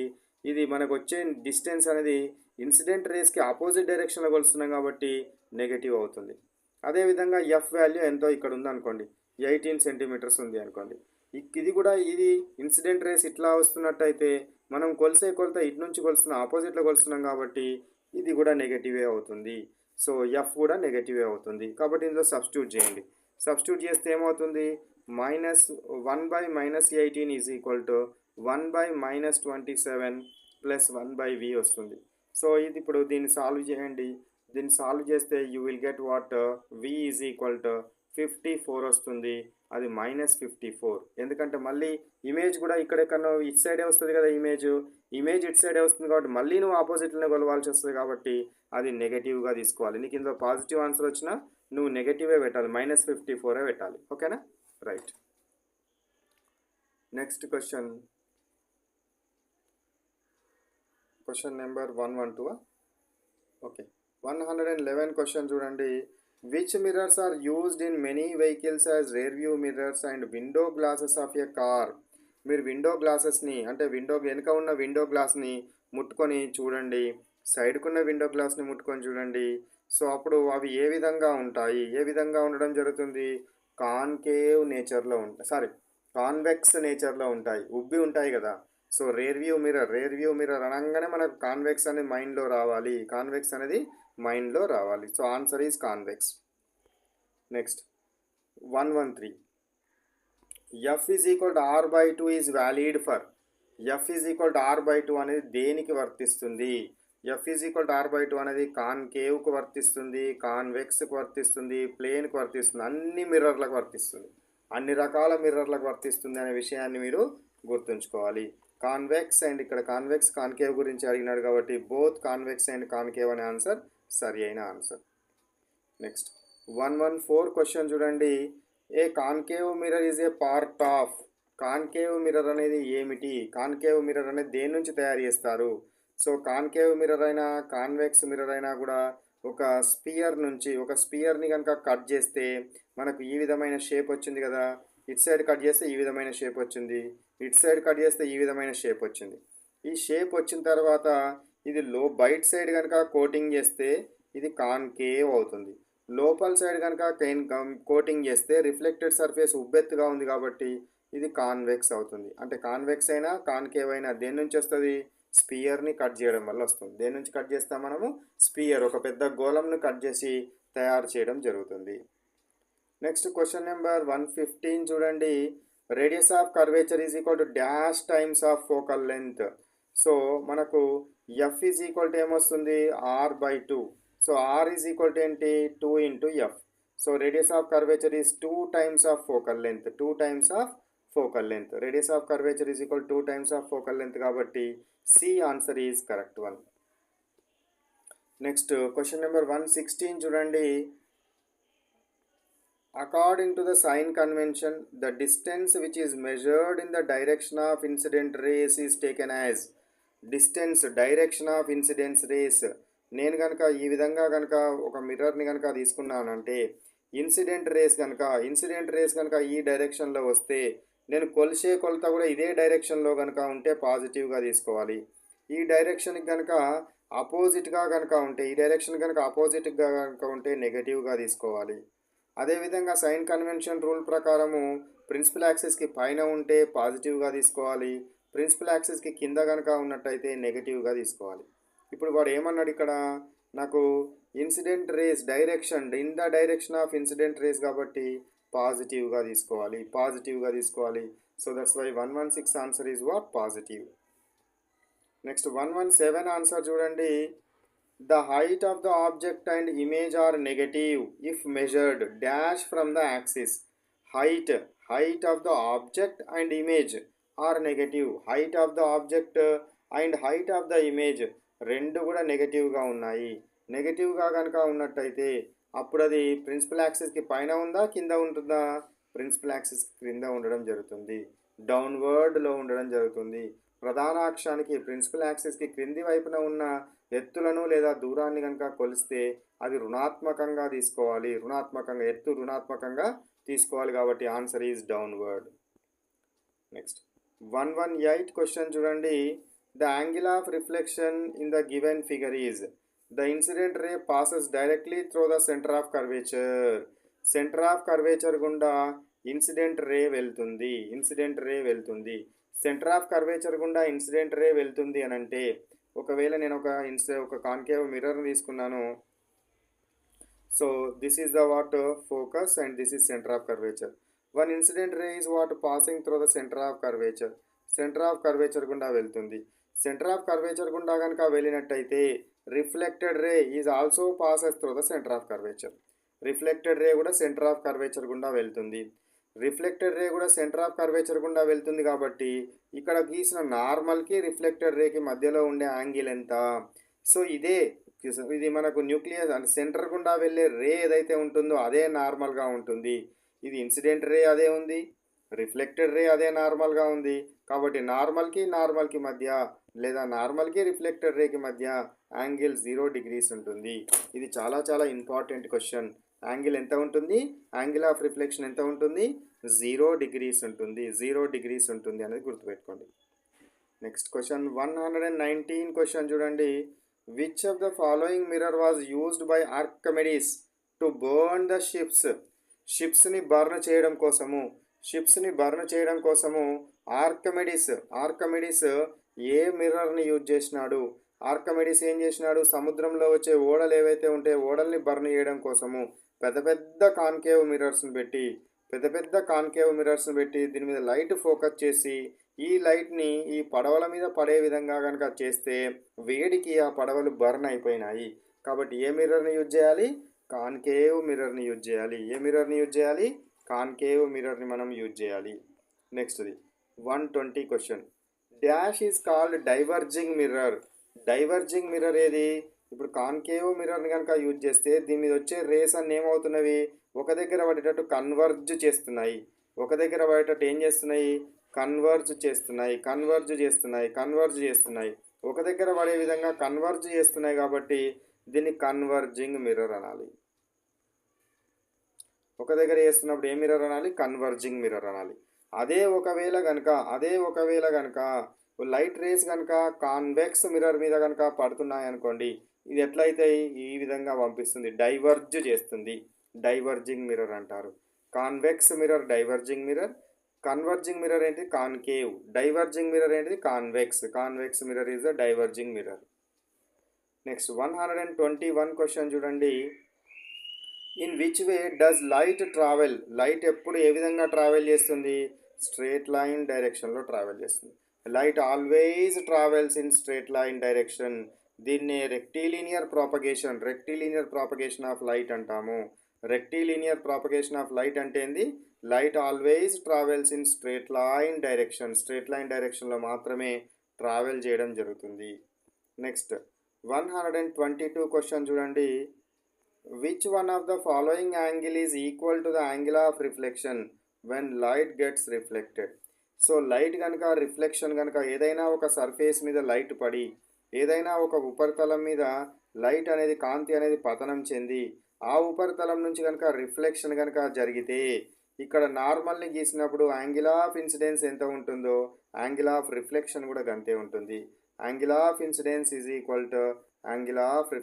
ఇది మనకు వచ్చే డిస్టెన్స్ అనేది ఇన్సిడెంట్ రేస్కి ఆపోజిట్ డైరెక్షన్లో కొలుస్తున్నాం కాబట్టి నెగటివ్ అవుతుంది. అదేవిధంగా ఎఫ్ వాల్యూ ఎంతో ఇక్కడ ఉందనుకోండి, 18 సెంటీమీటర్స్ ఉంది అనుకోండి. ఇది కూడా ఇది ఇన్సిడెంట్ రేస్ ఇట్లా వస్తున్నట్టయితే మనం కొలిసే కొలత ఇటు నుంచి కొలుస్తున్నాం, ఆపోజిట్లో కొలుస్తున్నాం కాబట్టి ఇది కూడా నెగటివే అవుతుంది. సో ఎఫ్ కూడా నెగటివే అవుతుంది. కాబట్టి ఇందులో సబ్స్టిట్యూట్ చేస్తే ఏమవుతుంది, -1/-18 is equal to 1/-27 plus 1/v వస్తుంది. సో ఇది ఇప్పుడు దీన్ని సాల్వ్ చేయండి. దీన్ని సాల్వ్ చేస్తే you will get what, v is equal to 54 వస్తుంది. అది -54. ఎందుకంటే మళ్ళీ ఇమేజ్ కూడా ఇక్కడెక్కడో ఇటు సైడే వస్తుంది కదా, ఇమేజ్ ఇటు సైడే వస్తుంది కాబట్టి మళ్ళీ నువ్వు ఆపోజిట్లోనే కొలవాల్సి వస్తుంది కాబట్టి అది నెగటివ్గా తీసుకోవాలి. నీకు ఇందులో పాజిటివ్ ఆన్సర్ వచ్చినా నువ్వు నెగటివే పెట్టాలి, -54 పెట్టాలి. ఓకేనా, right. Next question number 112. Okay, 111 question చూడండి. Which mirrors are used in many vehicles as rear view mirrors and window glasses of a car. మీరు విండో గ్లాసెస్ని అంటే వెనుక ఉన్న విండో గ్లాస్ని ముట్టుకొని చూడండి, సైడ్కున్న విండో గ్లాస్ని ముట్టుకొని చూడండి. సో అప్పుడు అవి ఏ విధంగా ఉండడం జరుగుతుంది, కాన్వెక్స్ నేచర్లో ఉంటాయి, ఉబ్బి ఉంటాయి కదా. సో రేర్ వ్యూ మిర్రర్ అనగానే మనకు కాన్వెక్స్ అనేది మైండ్లో రావాలి. So answer is convex. Next 113. F is equal to r/2 is valid for. F is equal to r/2 అనేది దేనికి వర్తిస్తుంది, F is equal to r/2 అనేది కాన్కేవ్కు వర్తిస్తుంది, కాన్వెక్స్కి వర్తిస్తుంది, ప్లేన్కి వర్తిస్తుంది, అన్ని మిర్రర్లకు వర్తిస్తుంది, అన్ని రకాల మిర్రర్లకు వర్తిస్తుంది అనే విషయాన్ని మీరు గుర్తుంచుకోవాలి. కాన్వెక్స్ అండ్ ఇక్కడ కాన్కేవ్ గురించి అడిగినాడు కాబట్టి బోత్ కాన్వెక్స్ అండ్ కాన్కేవ్ అనే ఆన్సర్ సరి అయిన ఆన్సర్. నెక్స్ట్ 114 క్వశ్చన్ చూడండి. A concave mirror is a part of. Concave mirror అనేది ఏమిటి, కాన్కేవ్ మిర్రర్ అనేది దేని నుంచి తయారు చేస్తారు. సో కాన్కేవ్ మిర్రర్ అయినా కాన్వెక్స్ మిర్రర్ అయినా కూడా ఒక స్పియర్ని కనుక కట్ చేస్తే మనకు ఈ విధమైన షేప్ వచ్చింది కదా. ఇటు సైడ్ కట్ చేస్తే ఈ విధమైన షేప్ వచ్చింది, ఇటు సైడ్ కట్ చేస్తే ఈ విధమైన షేప్ వచ్చింది. ఈ షేప్ వచ్చిన తర్వాత ఇది బయట సైడ్ కనుక కోటింగ్ చేస్తే ఇది కాన్కేవ్ అవుతుంది. లోపల సైడ్ కనుక కోటింగ్ చేస్తే రిఫ్లెక్టెడ్ సర్ఫేస్ ఉబ్బెత్తుగా ఉంది కాబట్టి ఇది కాన్వెక్స్ అవుతుంది. అంటే కాన్వెక్స్ అయినా కాన్కేవ్ అయినా దేని నుంచి వస్తుంది, స్పియర్ని కట్ చేయడం వల్ల వస్తుంది. దేని నుంచి కట్ చేస్తాం మనము, స్పియర్ ఒక పెద్ద గోళంను కట్ చేసి తయారు చేయడం జరుగుతుంది. నెక్స్ట్ క్వశ్చన్ నెంబర్ 115 చూడండి. Radius of curvature is equal to dash times of focal length. So మనకు ఎఫ్ ఈజ్ ఈక్వల్ టు ఏమొస్తుంది, r/2. So r is equal to ఏంటి, 2 × f. So radius of curvature is 2 times of focal length. Radius of curvature is equal 2 times of focal length కాబట్టి C answer is correct one. Next question number 116 చూడండి. According to the sign convention, the distance which is measured in the direction of incident rays is taken as direction of incidence rays. నేను కనుక ఈ విధంగా కనుక ఒక మిర్రర్ని కనుక తీసుకున్నానంటే incident race కనుక ఈ డైరెక్షన్లో వస్తే నేను కొలిసే కొలత కూడా ఇదే డైరెక్షన్లో కనుక ఉంటే పాజిటివ్గా తీసుకోవాలి. ఈ డైరెక్షన్కి కనుక ఆపోజిట్గా కనుక ఉంటే నెగటివ్గా తీసుకోవాలి. అదేవిధంగా సైన్ కన్వెన్షన్ రూల్ ప్రకారము ప్రిన్సిపల్ యాక్సిస్కి పైన ఉంటే పాజిటివ్గా తీసుకోవాలి, ప్రిన్సిపల్ యాక్సిస్కి కింద కనుక ఉన్నట్టయితే నెగటివ్గా తీసుకోవాలి. ఇప్పుడు వాడు ఏమన్నాడు ఇక్కడ, నాకు incident rays in the direction of incident rays కాబట్టి పాజిటివ్గా తీసుకోవాలి. So that's why 116 answer is what, positive. Next 117 answer చూడండి. The height of the object and image are negative if measured dash from the axis. Height height of the object and image are negative. Height of the object and height of the image రెండు కూడా నెగటివ్గా ఉన్నాయి. నెగటివ్గా కనుక ఉన్నట్టయితే అప్పుడు అది principal యాక్సిస్కి పైన ఉందా కింద ఉంటుందా? ప్రిన్సిపల్ యాక్సిస్ క్రింద ఉండడం జరుగుతుంది, డౌన్వర్డ్లో ఉండడం జరుగుతుంది. ప్రధాన అక్షానికి ప్రిన్సిపల్ యాక్సిస్కి క్రింది వైపున ఉన్న ఎత్తులను లేదా దూరాన్ని కనుక కొలిస్తే అది రుణాత్మకంగా తీసుకోవాలి. ఎత్తు రుణాత్మకంగా తీసుకోవాలి కాబట్టి answer is downward. Next 118 question చూడండి. The angle of reflection in the given figure is the incident ray passes directly through the centre of curvature. Centre of curvature గుండా ఇన్సిడెంట్ రే వెళ్తుంది. సెంటర్ ఆఫ్ కర్వేచర్ గుండా incident ray వెళ్తుంది అని అంటే ఒకవేళ నేను ఒక కాన్కేవ్ మిర్రర్ తీసుకున్నాను. So this is the what focus and this is centre of curvature. One incident ray is what passing through the centre of curvature. Centre of curvature గుండా వెళ్తుంది. సెంటర్ ఆఫ్ కర్వేచర్ గుండా కనుక వెళ్ళినట్టయితే reflected ray is also passes through the centre of curvature. Reflected ray కూడా centre of curvature గుండా వెళ్తుంది. Reflected ray కూడా centre of curvature గుండా వెళ్తుంది కాబట్టి ఇక్కడ గీసిన నార్మల్కి రిఫ్లెక్టెడ్ రేకి మధ్యలో ఉండే యాంగిల్ ఎంత? సో ఇది మనకు న్యూక్లియస్ అంటే సెంటర్ గుండా వెళ్ళే రే ఏదైతే ఉంటుందో అదే నార్మల్గా ఉంటుంది. ఇది ఇన్సిడెంట్ రే అదే ఉంది, రిఫ్లెక్టెడ్ రే అదే నార్మల్గా ఉంది. కాబట్టి నార్మల్కి మధ్య లేదా నార్మల్కి రిఫ్లెక్టెడ్ రేకి మధ్య యాంగిల్ 0 degrees ఉంటుంది. ఇది చాలా చాలా ఇంపార్టెంట్ క్వశ్చన్. యాంగిల్ ఎంత ఉంటుంది? యాంగిల్ ఆఫ్ రిఫ్లెక్షన్ ఎంత ఉంటుంది? 0 degrees ఉంటుంది. 0 degrees ఉంటుంది అనేది గుర్తుపెట్టుకోండి. నెక్స్ట్ క్వశ్చన్ 119 క్వశ్చన్ చూడండి. Which of the following mirror was used by Archimedes to burn the షిప్స్ని బర్న్ చేయడం కోసము ఆర్కిమెడిస్ ఏ మిర్రర్ని యూజ్ చేసినాడు? ఆర్కిమెడిస్ ఏం చేసినాడు? సముద్రంలో వచ్చే ఓడలు ఏవైతే ఉంటే ఓడల్ని బర్న్ చేయడం కోసము పెద్ద పెద్ద కాన్కేవ్ మిర్రర్స్ని పెట్టి దీని మీద లైట్ ఫోకస్ చేసి ఈ లైట్ని ఈ పడవల మీద పడే విధంగా కనుక చేస్తే వేడికి ఆ పడవలు బర్న్ అయిపోయినాయి. కాబట్టి ఏ మిర్రర్ని యూజ్ చేయాలి? కాన్కేవ్ మిర్రర్ని యూజ్ చేయాలి. కాన్కేవ్ మిర్రర్ని మనం యూజ్ చేయాలి. నెక్స్ట్ది 120 question. Dash is called diverging mirror ఏది? ఇప్పుడు కాన్కేవ్ మిర్రర్ని కనుక యూజ్ చేస్తే దీని మీద వచ్చే రేస్ అన్నీ ఏమవుతున్నవి? ఒక దగ్గర పడేటట్టు కన్వర్జ్ చేస్తున్నాయి. ఏం చేస్తున్నాయి? కన్వర్జ్ చేస్తున్నాయి. ఒక దగ్గర పడే విధంగా కన్వర్జ్ చేస్తున్నాయి కాబట్టి దీన్ని కన్వర్జింగ్ మిర్రర్ అనాలి. ఒక దగ్గర చేస్తున్నప్పుడు ఏ మిర్రర్ అనాలి? కన్వర్జింగ్ మిర్రర్ అనాలి. అదే ఒకవేళ కనుక లైట్ రేస్ కనుక కాన్వెక్స్ మిర్రర్ మీద కనుక పడుతున్నాయి అనుకోండి, ఇది ఎట్లయితే ఈ విధంగా పంపిస్తుంది, డైవర్జ్ చేస్తుంది. డైవర్జింగ్ మిర్రర్ అంటారు. Convex mirror diverging mirror, converging mirror ఏంటి? కాన్కేవ్. డైవర్జింగ్ మిర్రర్ ఏంటిది? Convex mirror is the diverging mirror. Next 121 question చూడండి. In which way does light travel? Light ఎప్పుడు ఏ విధంగా ట్రావెల్ చేస్తుంది? స్ట్రేట్ లైన్ డైరెక్షన్లో ట్రావెల్ చేస్తుంది. Light always travels in straight line direction. దీన్ని రెక్టిలీనియర్ ప్రాపగేషన్ ఆఫ్ లైట్ అంటాము. రెక్టిలీనియర్ ప్రాపగేషన్ ఆఫ్ లైట్ అంటే ఏంది? Light always travels in straight line డైరెక్షన్లో మాత్రమే ట్రావెల్ చేయడం జరుగుతుంది. నెక్స్ట్ 122 క్వశ్చన్ చూడండి. Which one of the following angle is equal to the angle of reflection when light gets reflected? So light కనుక reflection కనుక ఏదైనా ఒక సర్ఫేస్ మీద లైట్ పడి ఏదైనా ఒక ఉపరితలం మీద లైట్ అనేది కాంతి అనేది పతనం చెంది ఆ ఉపరితలం నుంచి కనుక రిఫ్లెక్షన్ కనుక జరిగితే ఇక్కడ నార్మల్ని గీసినప్పుడు యాంగిల్ ఆఫ్ ఇన్సిడెన్స్ ఎంత ఉంటుందో యాంగిల్ ఆఫ్ రిఫ్లెక్షన్ కూడా అంతే ఉంటుంది. Angle of incidence is equal to angle of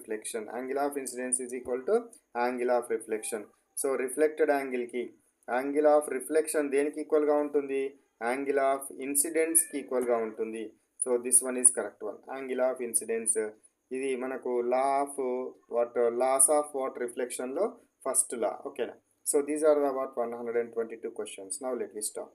reflection. So reflected యాంగిల్కి యాంగిల్ ఆఫ్ రిఫ్లెక్షన్ దేనికి ఈక్వల్గా ఉంటుంది? యాంగిల్ ఆఫ్ ఇన్సిడెన్స్కి ఈక్వల్గా ఉంటుంది. So this one is correct one, angle of incidence. ఇది మనకు లాస్ ఆఫ్ వాట్ రిఫ్లెక్షన్లో ఫస్ట్ లా. ఓకేనా? So these are the 122 questions. Now let me stop.